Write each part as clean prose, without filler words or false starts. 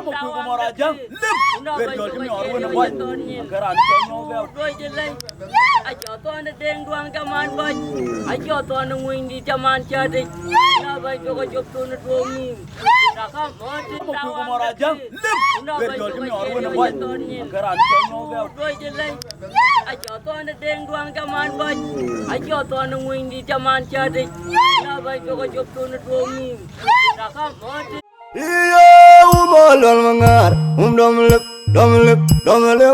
mo ku ko mara jam lim be jol mi or wona boy kara ni ko no be đôi chân lên ai cho tôi nó đen đoan cho man boy ai cho tôi nó nguyên đi cho man chơi đi na bay cho chụp tôi nó đua mi ra không mo ku ko mara jam lim be jol mi or wona boy kara ni ko no be đôi chân lên ai cho tôi nó đen đoan cho man boy ai cho tôi nó nguyên đi cho man chơi đi na bay cho chụp tôi nó đua mi ra không Iya umalwal mangar domlep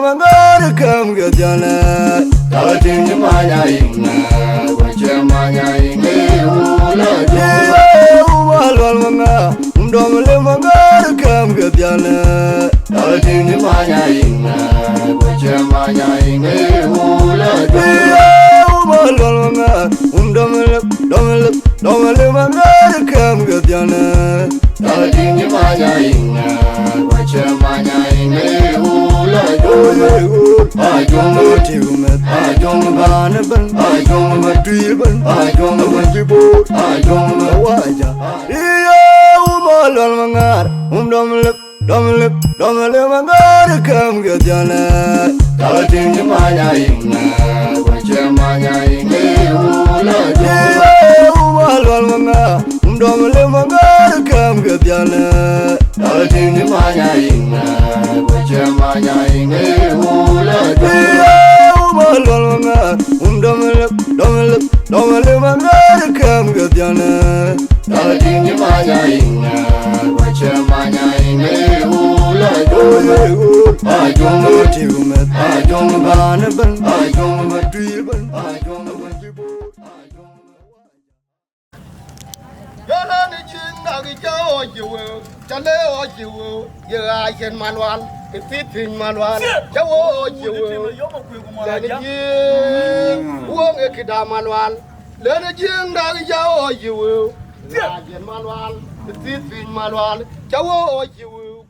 mangar kam gajana talatin manya inna wacha manya inna ula iya umalwal mangar domlep mangar kam gajana talatin manya inna wacha manya inna ula iya umalwal mangar domlep mangar kam gajana talatin manya inna wacha manya inna ula ajong tigumet ajong banaban ajong matrilban ajong matibot ajong waja iya umalwal mangar domlep mangar kam gajana talatin manya inna wacha manya inna ula iya umalwal mangar domlep mangar kam gajana talatin manya inna wacha manya inna ula iya umalwal mangar domlep mangar kam gajana talatin manya inna wacha manya inna ula ajong tigumet ajong banaban ajong matrilban ajong matibot ajong Yala ni jinga ki jawo jiwo, chale o jiwo, yera yen manual, ifitin manual, jawo jiwo. Lene jing, uong ekida manual, lene jinga ki jawo jiwo, yera yen manual, ifitin manual, jawo jiwo.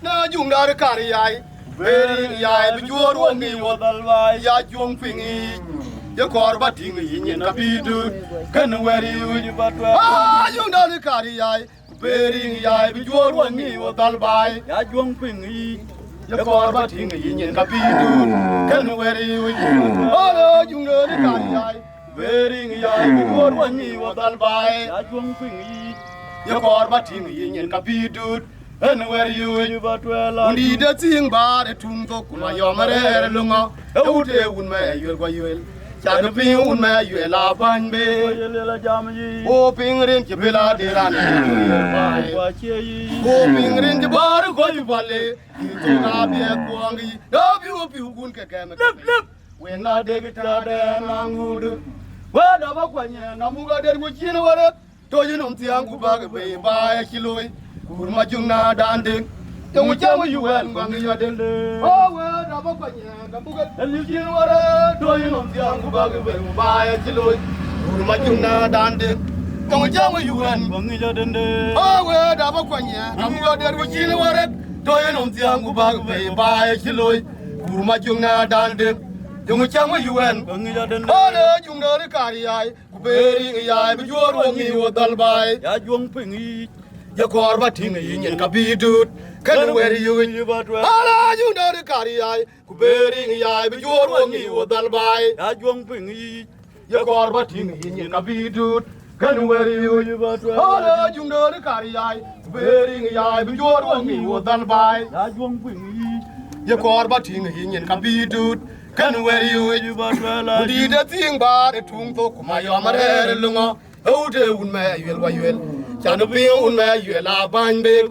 Na jungda de kari yai, beri yai bijuor wongi wodalwai, ya jung pingi. Ya korba ting yin na bidu kan wari uji batwa yung dal kari yai bering yai bi jor wangi wo dal bai ya jong ping yi ya korba ting yin na bidu kan wari uji alo yung dal kari yai bering yai bi jor wangi wo dal bai ya jong ping yi ya korba ting yin na bidu kan wari uji batwa undi de ting ba de tung to kuma yomare lunga ute un me yel kwa yel Chana ping un me yue la ban be O ping rin ki bela de ran O ping rin ki bar ko yu bale Ki to na be kuangi Da bi o pi gun ke ke me We na de gita de na ngudu Wa da ba kwanya na mu ga der mu chin wara To yin um ti angu ba ge be ba ya kiloi Kur ma jung na dan ding Yung chama yuan kwangi ya dende Oh we da ba kwanya na mu ga der mu chin wara To yin um ti angu ba ge be ba ya kiloi Kur ma jung na dan ding Yung chama yuan kwangi ya dende Oh we da ba kwanya na mu ga der mu chin wara To yin um ti angu ba ge be ba ya kiloi Kur ma jung na dan ding Yung chama yuan kwangi ya dende Oh le yung da kari ai ku beri ai bi jor wongi wo dal bai ya jong pingi Ya korba ting yin ka bidut kan weri yin ala yung da kari ai ku beri ai bi jor wongi wo dal bai ya jong pingi Ya korba ting yin ka bidut kan weri yin ala yung da kari ai ku beri ai bi jor wongi wo dal bai ya jong pingi Ya korba ting yin ka bidut kan weri yin Di da ting ba de tung to kuma yomare lunga ute un me yel wa yel Chana ping un me yue la ban be O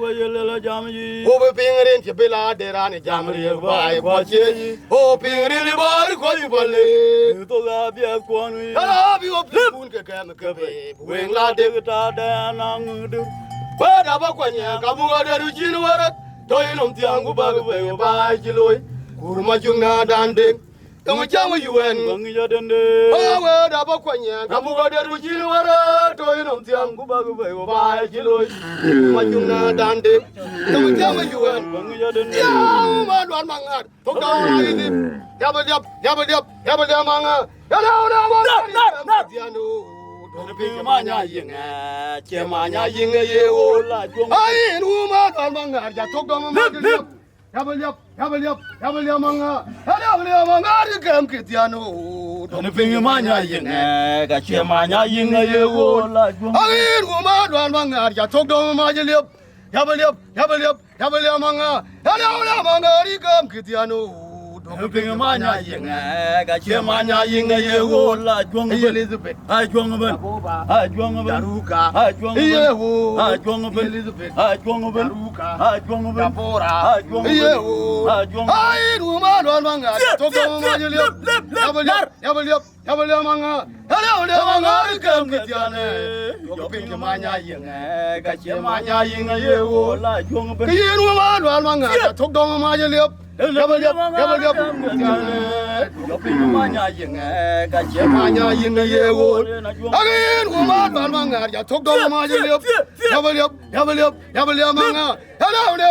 be ping rin ti bela de ran jamri ba ko che O ping rin ba ko yu bale to ga bia kwani Ala bi o ping ke ke be wen la de ta da na ngudu ba da ba kwanya ka mu ga de jin wara to yin ti angu ba be ba ji loy kurma jung na dan de Yung chama yuan kwangi ya dende Oh we da ba kwanya ka mu ga de jin wara to yin ti angu ba be ba ji loy kurma jung na dan de Yung chama yuan kwangi ya dende Ya ma duan mangat to da ini ya ba mangat ya da ma ya no Ping manya yinga, chemanya yinga ye ola jong. Ai nu ma don manga ya tok dom ma de yabal manga ri kam kitiano Don ping manya yinga, ka chemanya yinga ye ola jong. ai nu ma don manga ya tok dom ma de yabal manga ri kam kitiano Ping manya yinga, ka chemanya yinga ye ola jong. Elizabeth Ai jong ben, ai jong ben, Daruka ai jong ben, Yehu ai jong ben, Elizabeth ai jong ben, Daruka ai jong ben, Dabora ai jong ben, Yehu ai jong. ai nu ma don manga tok dom ma de yabal manga ri kam kitiano ping manya yinga, ka chemanya yinga ye ola jong ben. Ki nu ma don manga tok dom ma de yabal Ping manya yinga, ka manya chemanya yinga ye wo na jong. again wo ma ban manga ya tok dom ma je lep yabal manga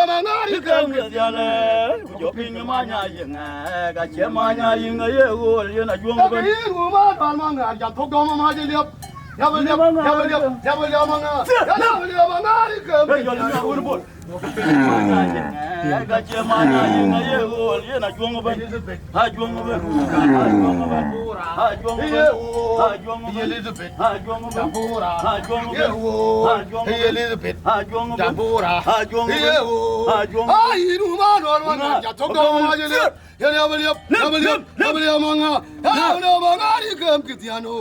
manga ri kam Ping manya yinga, ka chemanya yinga ye ola na jong ben. again wo ma ban manga ya tok dom ma je lep yabal manga ri kam Ka chemanya yinga ye ola na jong ben. Ha jong ben, ha jong ben, ha jong ben, ha jong ben, Elizabeth ha jong ben, Dabora ha jong ben, Yehu ha jong ben, Elizabeth ha jong ben, Dabora ha jong ben, Yehu ha jong ben. ai nu ma don manga ya tok dom ma je lep yabal manga ri kam kitiano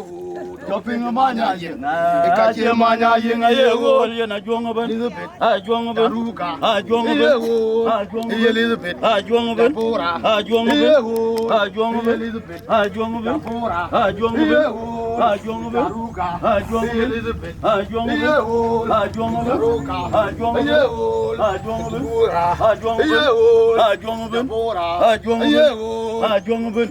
Ping manya yinga, ka chemanya yinga ye ola na jong ben. Ha jong ben, Daruka ha jong ben, Yehu ha jong ben, Elizabeth ha jong ben, Dabora ha jong ben, Yehu ha jong ben, Elizabeth ha jong ben, Dabora ha jong ben, Yehu ha jong ben, Daruka ha jong ben, Elizabeth ha jong ben, Yehu ha jong ben, Daruka ha jong ben, Yehu ha jong ben, Dabora ha jong ben, Yehu ha jong ben, Dabora ha jong ben, Yehu ha jong ben.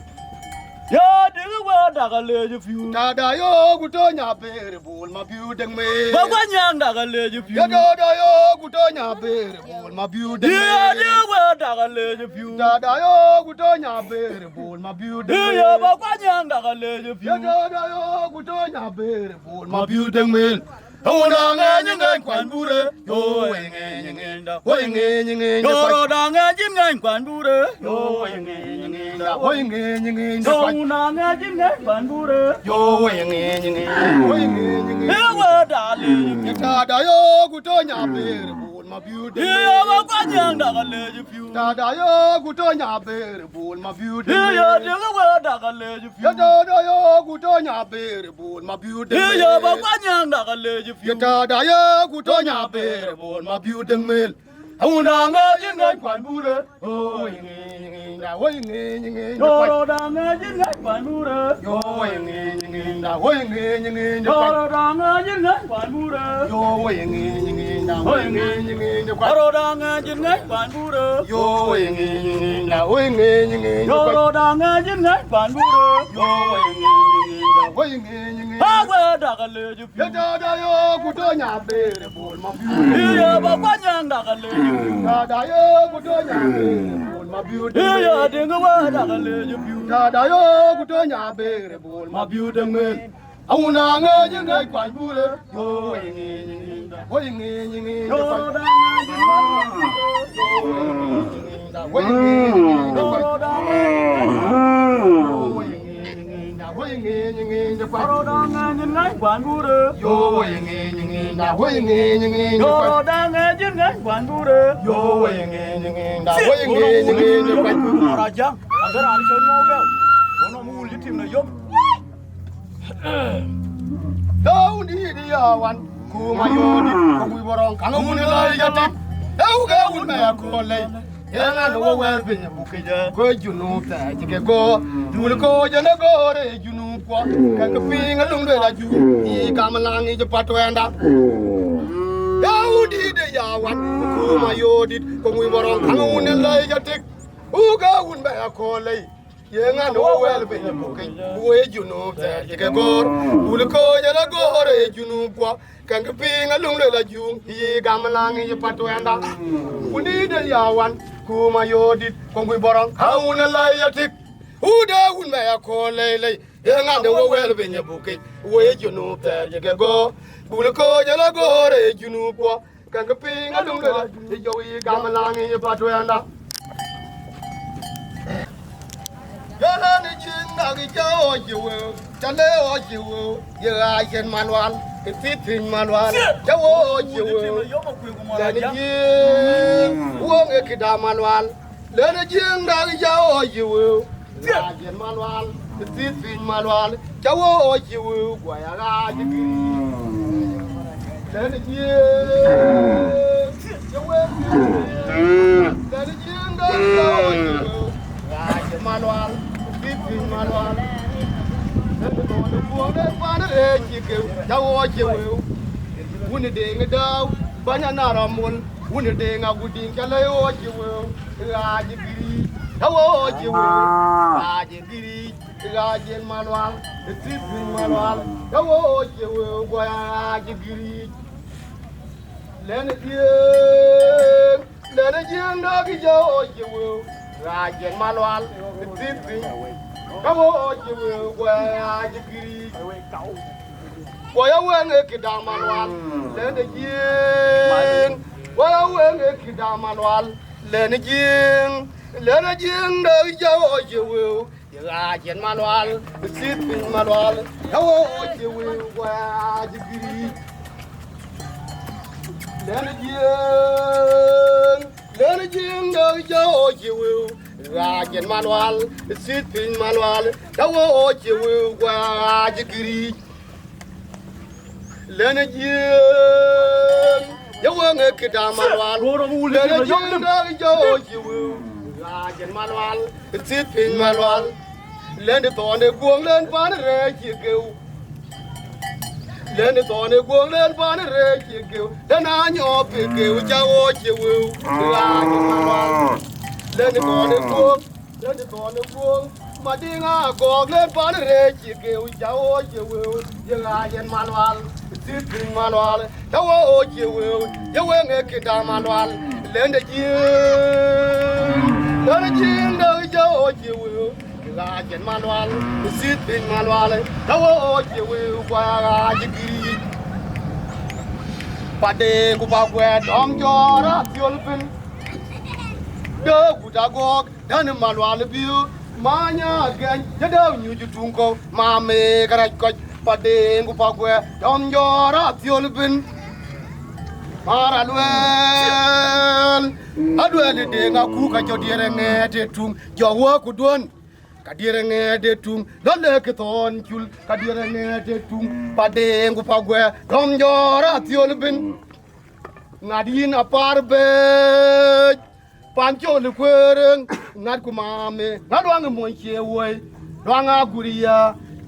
Ya dinga wa daga leje fiu. Dada yo guto nya bere bol ma biu deng me Ba kwa nyang daga leje fiu. Ya dada yo guto nya bere bol ma biu deng Ya me dinga wa daga leje fiu. Dada yo guto nya bere bol ma biu deng me Ya ba kwa nyang daga leje fiu. Ya dada yo guto nya bere bol ma biu deng me Ona nga ngai kwan bure yo nge da. nge Yo da nga jin ngai kwan bure. Yo nge da. nge Yo na nga jin ngai kwan bure. Yo nge Ya wa da leje. Dada yo guto nya bere bol ma biu deng me Ya ba kwa nyang daga leje fiu. Dada yo guto nya bere bol ma biu deng Ya me dinga wa daga leje fiu. Ya dada yo guto nya bere bol ma biu deng me Ya ba kwa nyang daga leje fiu. Ya dada yo guto nya bere bol ma biu deng me Una nga jin ngai kwan bure o nge da wo nge Yo da nga jin ngai kwan bure. yo nge da wo nge Yo da nga jin ngai kwan bure. yo nge da wo nge Yo da nga jin ngai kwan bure. yo nge da wo nge Yo da nga jin ngai kwan bure. yo nge da wo nge Ha wa daga leje Ya fiu. dada yo guto nya bere bol ma biu Ya ba kwa nyang daga leje fiu. Dada yo guto nya bere bol ma biu Ya dinga wa daga leje fiu. Dada yo guto nya bere bol ma biu deng me Auna nga jin ngai kwan bure yo nge da wo nge Yo da nga jin ngai kwan bure. da wo nge Yo da nga Yo da nga jin ngai kwan bure. Yo da wo nge Yo da nga jin ngai kwan bure. Yo da wo Raja, agar ali chonyo gel. Ono mu litim na yop. Dau di dia wan ku mayodi ko wi borong kang mun la yati dau ga un ma ko le yana no wel bin bu ke ja ko junu ta jike ko dul ko jana go re junu ko kan ko pinga lung de la ju i kam lang i pat wenda dau di dia wan ku mayodi ko wi borong kang mun la yati u ga un ma ko le Yenga no wel be buke we junu ta ke gor ul ko jana gor e junu kwa kan ke pinga lung le la jung yi gamlang yi patwenda uni de yawan kuma yodit ko ngui borong hauna la yatik Uda un me akole yenga de wo wel be nyabuke we junu ter je go bul ko jala gore junu po kan ka pinga dum de jo yi gamalangi patwenda yala ni jinga gi jo jiwe chale o jiwe ya yen manual fitin manual jawo jiwe la ni jing wo nge kida manual la ni jinga gi jo jiwe la yen manual fitin manual jawo jiwe gwa ya ga jigi la ni jing jawo la ni jinga gi jo jiwe manual fitin manual wuni de nga daw banya naramul wuni de nga gudin kala yo jiwo raji giri dawo jiwo raji giri raji manual fitin manual dawo jiwo goya raji giri lene jeng da gi jawo jiwo raji manual fitin kawo jiwe goya jigiri goya wenge kidamanwal lene jing goya wenge kidamanwal lene jing da jawo jiwe ya jen manwal sitin manwal kawo jiwe goya jigiri lene jing da jawo jiwe rajen manual sitin manual dawo jiwe gwa jigiri lene jing yawo nge kida manual lene jing da jawo jiwe rajen manual sitin manual lene tone guong len pan re jigeu lene tone guong len pan re jigeu dana nyo pekeu jawo jiwe rajen manual lene tone guong madinga gog len pan re jigeu jawo jiwe yen manual sitin manual jawo jiwe yawe nge kida manual lene jing da jawo jiwe yen manual sitin manual jawo jiwe gwa jigiri pade ku ba gwa dom jora fiolpin de gudagog dan manual biu manya gan jadaw nyu jutunko mame garaj ko pade ku ba gwa dom jora fiolpin maralwel adwel de nga ku ka jodiere ngete tung jowo ku don kadire ngede tung dole ke ton chul kadire ngede tung pade ngu pagwe dom jora tiolbin ngadin aparbe pancho le kwereng ngad ku mame ngadwang monche woy dwanga guria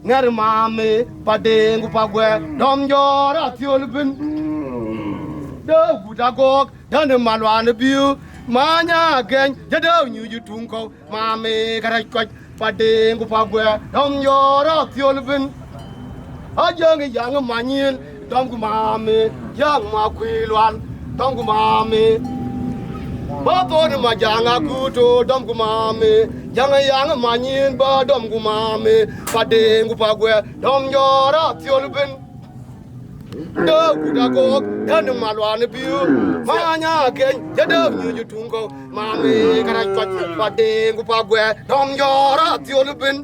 ngar mame pade ngu pagwe dom jora tiolbin de gudagok dan malwan biu manya gen jadaw nyu jutunko mame garaj ko pade ngu pagwe dom jora tiolbin ajang yang manyin dom gu mame yang ma kwilwan dom gu mame ba to de ma janga kuto dom gu mame yang manyin ba dom gu mame pade ngu pagwe dom jora tiolbin de gudagok dan malwan biu manya gen jadaw nyu jutunko mame garaj ko pade ngu pagwe dom jora tiolbin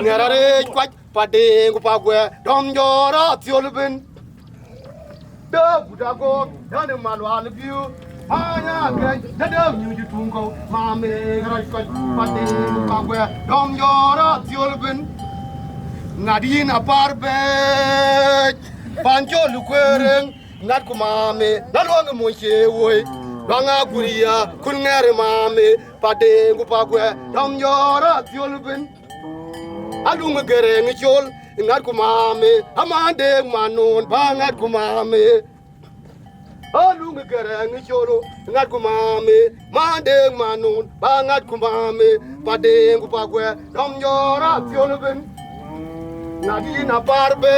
ngarare kwaj pade ngu pagwe dom jora tiolbin de gudagok dan malwan biu manya gen jadaw nyu jutunko mame garaj ko pade ngu pagwe dom jora tiolbin ngadin aparbe pancho lukwereng ngat ku mame nalwang mo chewoy danga guria kun ngere mame pade ngu pagwe dom jora tiolbin alunga gereng chol ngat ku mame amande manon ba ngat ku mame alunga gereng cholo ngat ku mame mande manon ba ngat ku mame pade ngu pagwe dom jora tiolbin nadina parbe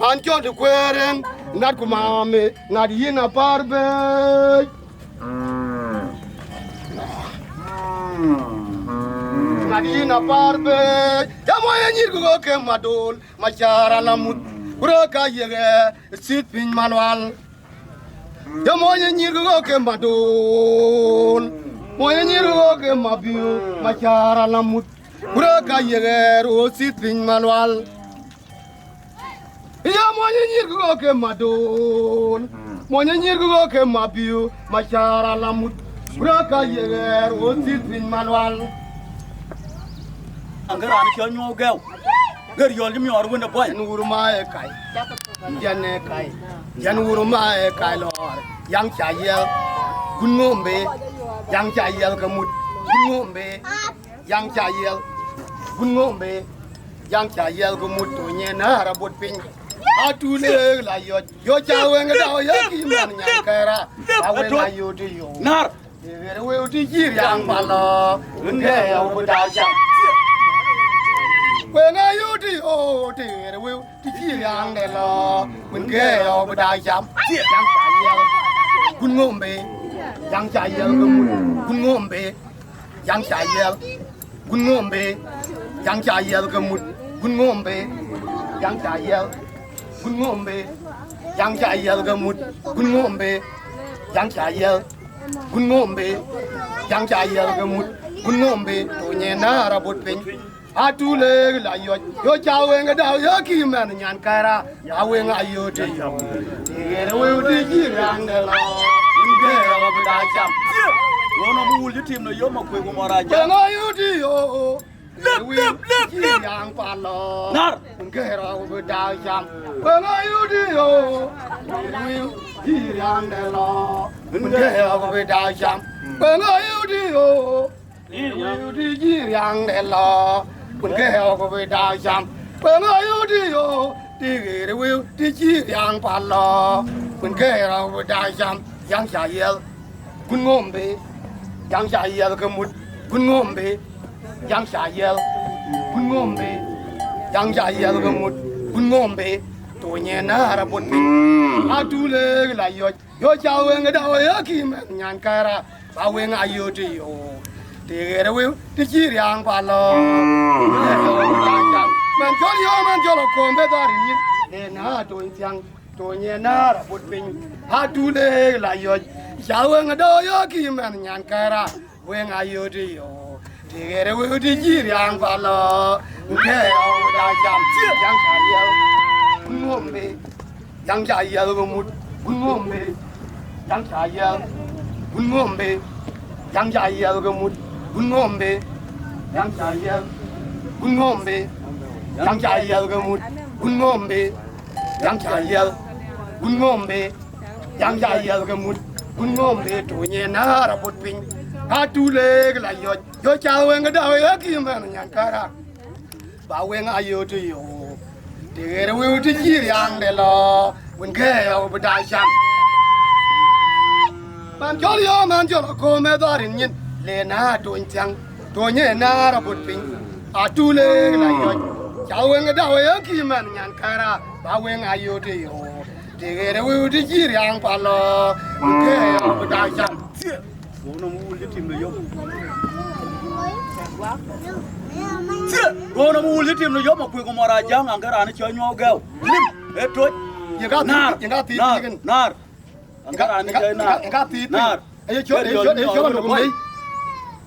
pancho de kwereng ngat ku mame nadina parbe adina parbe jamoye nyirgo ke madol machara lamut buraka yege sit pin manual jamoye nyirgo ke madol moye nyirgo ke mabiu machara lamut buraka yege ro sit pin manual jamoye nyirgo ke madol moye nyirgo ke mabiu machara lamut buraka yege ro sit pin manual angara ni cho nyo gel gar yol mi or wona boy nuruma e kai jane kai jan nuruma e kai lor yang cha yel kun ngombe yang cha yel kamut kun ngombe yang cha yel kun ngombe yang cha yel kamut to nye na rabot pin atule la yo cha wen ga daw ya ki man nya kara awen la yo ti yo nar re we ti ji yang ba lo nge yo da cha when I you the old dear will to young the law when gay over die jump young child Gungombe young child Gungombe young child Gungombe young child Gungombe young child Gungombe young child Gungombe young child Gungombe young child Gungombe to Nana Rabot Pin atule la yo chawe nga da yo ki man nyan kara awe nga yo te yo tigere we uti jirang de la nge ro ba cham wono mu wul tim no yo makwe ko mara ja nga yo ti yo lep yang pa lo nar nge ro ba cham nga yo ti yo we jirang de la nge ro ba cham nga yo ti yo we uti jirang de la when gay over with our jump. When I you dig it, will teach you young palo. When gay over with our jump, young child, Gungombe, young child, Gungombe, young child, Gungombe, young child, Gungombe, Tonyana, Rabot. I do leg like your child and a yaki man, Yankara, bowing I you to you. Tigere will teach you young palo. Man jolo kombe dari ni na to yang to nye na rabot pin ha tu le la yo yawe ngado yo ki man nyan kara we nga yo ti yo tigere we ti ji yang palo nge o da jam yang cha yo ngombe yang cha yo mut ngombe yang cha yo ngombe yang cha yo mut ngombe yang cha yo ngombe yang jayal gemut ngombe yang jayal ngombe yang jayal gemut ngombe to nye na rabot pin atule la yo chawe nga dawe ki man nyan kara ba we nga yo to yo tigere we ti ji yang de lo wen ge yo ba da sham man jolo ko me darin nyin le na to nyang to nye na rabot pin atule la yo chawe nga dawe ki man nyan kara ba we nga yo te yo tigere we ti ji yang palo ke yo da jam wono mu wul tim no yo wono mu wul tim no yo makwe ko mara ja angara ni cho nyo gel lim e to ye ga ti nar angara ni cho nar ga ti nar e cho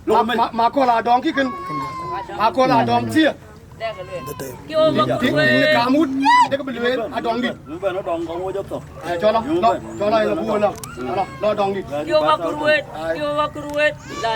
lo ma ko la dong ki ken ma ko la dong ti kêu mặc quê kamut de ko bilwe adong di ba no dong ko mo jop to cho la bu lo lo dong di kêu mặc quê lại